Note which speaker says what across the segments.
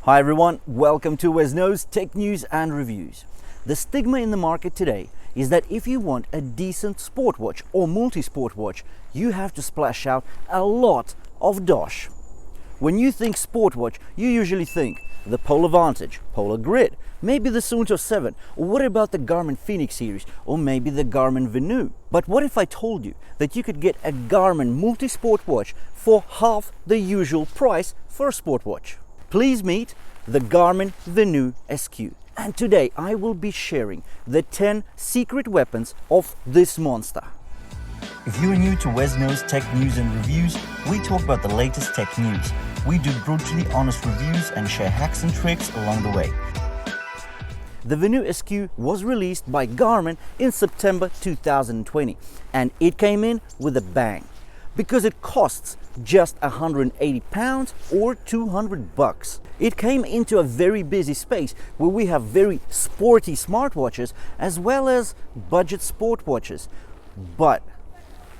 Speaker 1: Hi everyone, welcome to WesKnows Tech News and Reviews. The stigma in the market today is that if you want a decent sport watch or multi-sport watch, you have to splash out a lot of dosh. When you think sport watch, you usually think the Polar Vantage, Polar Grid, maybe the Suunto 7, or what about the Garmin Fenix series, or maybe the Garmin Venu. But what if I told you that you could get a Garmin multi-sport watch for half the usual price for a sport watch? Please meet the Garmin Venu SQ. And today I will be sharing the 10 secret weapons of this monster. If you're new to WesKnows Tech News and Reviews, we talk about the latest tech news. We do brutally honest reviews and share hacks and tricks along the way. The Venu SQ was released by Garmin in September 2020, and it came in with a bang because it costs just £180 or 200 bucks. It came into a very busy space where we have very sporty smartwatches as well as budget sport watches, but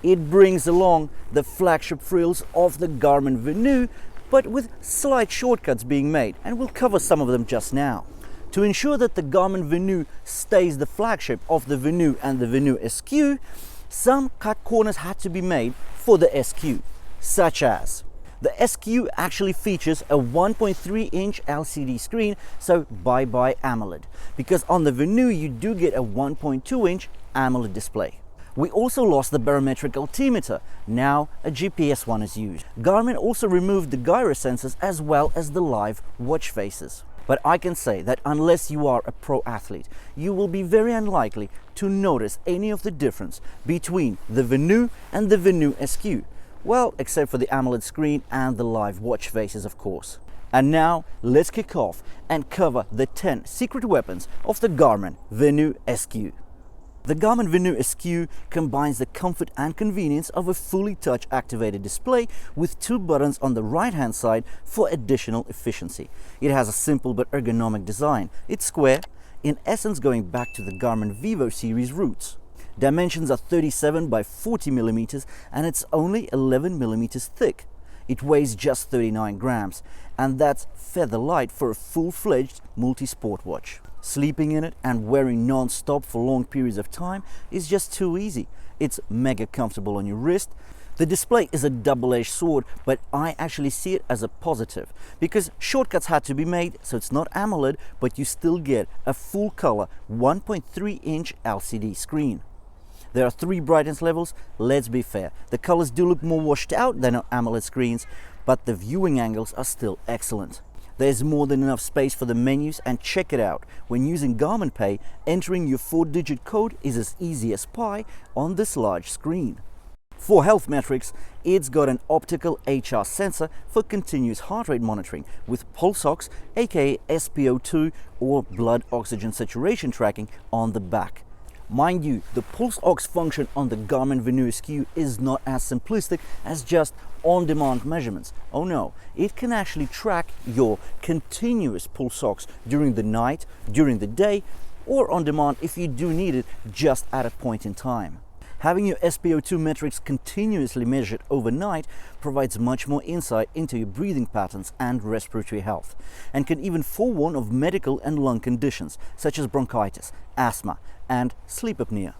Speaker 1: it brings along the flagship frills of the Garmin Venu, but with slight shortcuts being made, and we'll cover some of them just now. To ensure that the Garmin Venu stays the flagship of the Venu and the Venu SQ, some cut corners had to be made for the SQ, such as the SQ actually features a 1.3-inch LCD screen, so bye-bye AMOLED, because on the Venu you do get a 1.2-inch AMOLED display. We also lost the barometric altimeter, now a GPS one is used. Garmin also removed the gyro sensors as well as the live watch faces. But I can say that unless you are a pro athlete, you will be very unlikely to notice any of the difference between the Venu and the Venu SQ. Well, except for the AMOLED screen and the live watch faces, of course. And now, let's kick off and cover the 10 secret weapons of the Garmin Venu SQ. The Garmin Venu SQ combines the comfort and convenience of a fully touch-activated display with two buttons on the right-hand side for additional efficiency. It has a simple but ergonomic design. It's square, in essence going back to the Garmin Vivo series roots. Dimensions are 37 by 40 millimeters and it's only 11 millimeters thick. It weighs just 39 grams, and that's feather light for a full-fledged multi-sport watch. Sleeping in it and wearing non-stop for long periods of time is just too easy. It's mega comfortable on your wrist. The display is a double-edged sword, but I actually see it as a positive because shortcuts had to be made, so it's not AMOLED, but you still get a full-color 1.3-inch LCD screen. There are 3 brightness levels. Let's be fair, the colors do look more washed out than on AMOLED screens, but the viewing angles are still excellent. There's more than enough space for the menus, and check it out. When using Garmin Pay, entering your 4-digit code is as easy as pie on this large screen. For health metrics, it's got an optical HR sensor for continuous heart rate monitoring with pulse ox, aka SpO2 or blood oxygen saturation tracking on the back. Mind you, the pulse ox function on the Garmin Venu SQ is not as simplistic as just on-demand measurements. Oh no, it can actually track your continuous pulse ox during the night, during the day, or on demand if you do need it just at a point in time. Having your SpO2 metrics continuously measured overnight provides much more insight into your breathing patterns and respiratory health, and can even forewarn of medical and lung conditions such as bronchitis, asthma, and sleep apnea.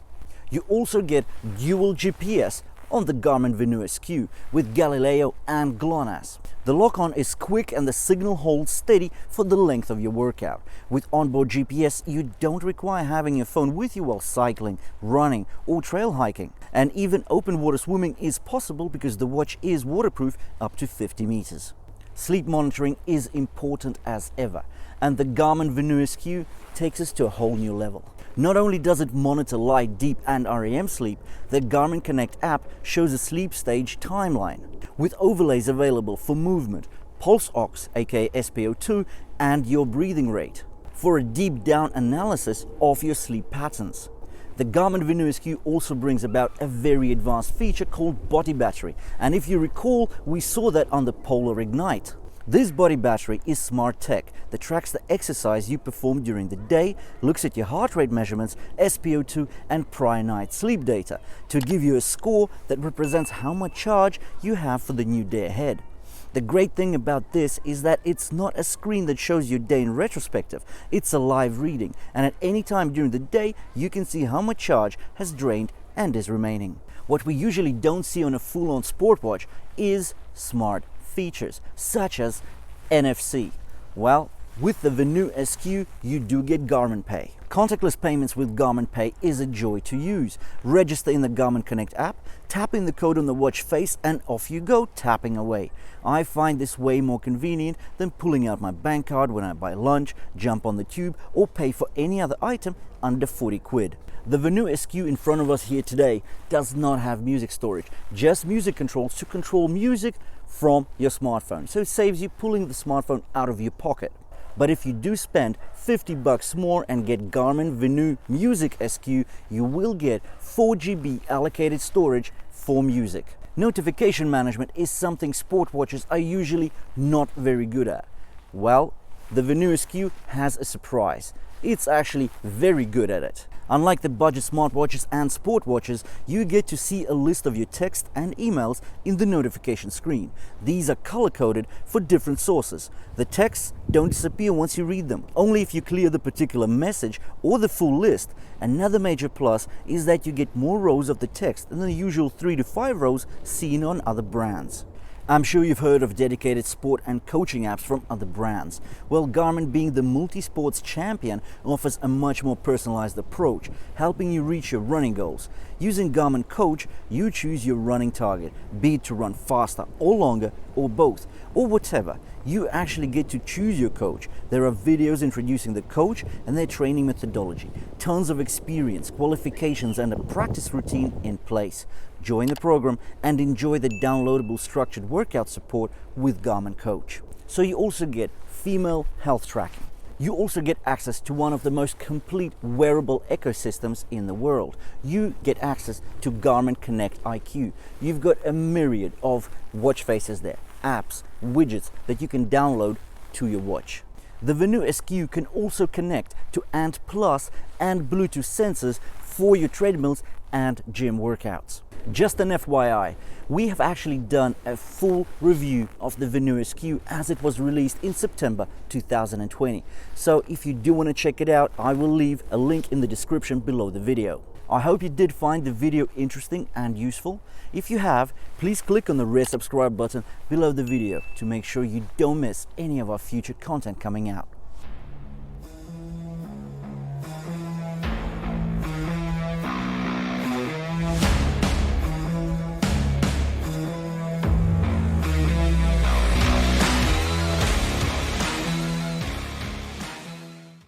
Speaker 1: You also get dual GPS on the Garmin Venu SQ with Galileo and GLONASS. The lock-on is quick and the signal holds steady for the length of your workout. With onboard GPS, you don't require having your phone with you while cycling, running, or trail hiking. And even open water swimming is possible because the watch is waterproof up to 50 meters. Sleep monitoring is important as ever, and the Garmin Venu SQ takes us to a whole new level. Not only does it monitor light, deep and REM sleep, the Garmin Connect app shows a sleep stage timeline with overlays available for movement, pulse ox, aka SpO2, and your breathing rate for a deep down analysis of your sleep patterns. The Garmin Venu SQ also brings about a very advanced feature called body battery, and if you recall, we saw that on the Polar Ignite. This body battery is smart tech that tracks the exercise you perform during the day, looks at your heart rate measurements, SpO2 and prior night sleep data to give you a score that represents how much charge you have for the new day ahead. The great thing about this is that it's not a screen that shows your day in retrospective, it's a live reading, and at any time during the day you can see how much charge has drained and is remaining. What we usually don't see on a full-on sport watch is smart features such as NFC. Well, with the Venu SQ you do get Garmin Pay. Contactless payments with Garmin Pay is a joy to use. Register in the Garmin Connect app, tap in the code on the watch face and off you go, tapping away. I find this way more convenient than pulling out my bank card when I buy lunch, jump on the tube or pay for any other item under 40 quid. The Venu SQ in front of us here today does not have music storage, just music controls to control music from your smartphone. So it saves you pulling the smartphone out of your pocket. But if you do spend $50 more and get Garmin Venu Music SQ, you will get 4 GB allocated storage for music. Notification management is something sport watches are usually not very good at. Well, the Venu SQ has a surprise. It's actually very good at it. Unlike the budget smartwatches and sport watches, you get to see a list of your text and emails in the notification screen. These are color-coded for different sources. The texts don't disappear once you read them, only if you clear the particular message or the full list. Another major plus is that you get more rows of the text than the usual 3 to 5 rows seen on other brands. I'm sure you've heard of dedicated sport and coaching apps from other brands. Well, Garmin, being the multi-sports champion, offers a much more personalized approach, helping you reach your running goals. Using Garmin Coach, you choose your running target, be it to run faster or longer or both, or whatever. You actually get to choose your coach. There are videos introducing the coach and their training methodology, tons of experience, qualifications and a practice routine in place. Join the program and enjoy the downloadable structured workout support with Garmin Coach. So you also get female health tracking. You also get access to one of the most complete wearable ecosystems in the world. You get access to Garmin Connect IQ. You've got a myriad of watch faces there, apps, widgets that you can download to your watch. The Venu SQ can also connect to Ant Plus and Bluetooth sensors for your treadmills and gym workouts. Just an FYI, we have actually done a full review of the Venu SQ as it was released in September 2020. So if you do want to check it out, I will leave a link in the description below the video. I hope you did find the video interesting and useful. If you have, please click on the red subscribe button below the video to make sure you don't miss any of our future content coming out.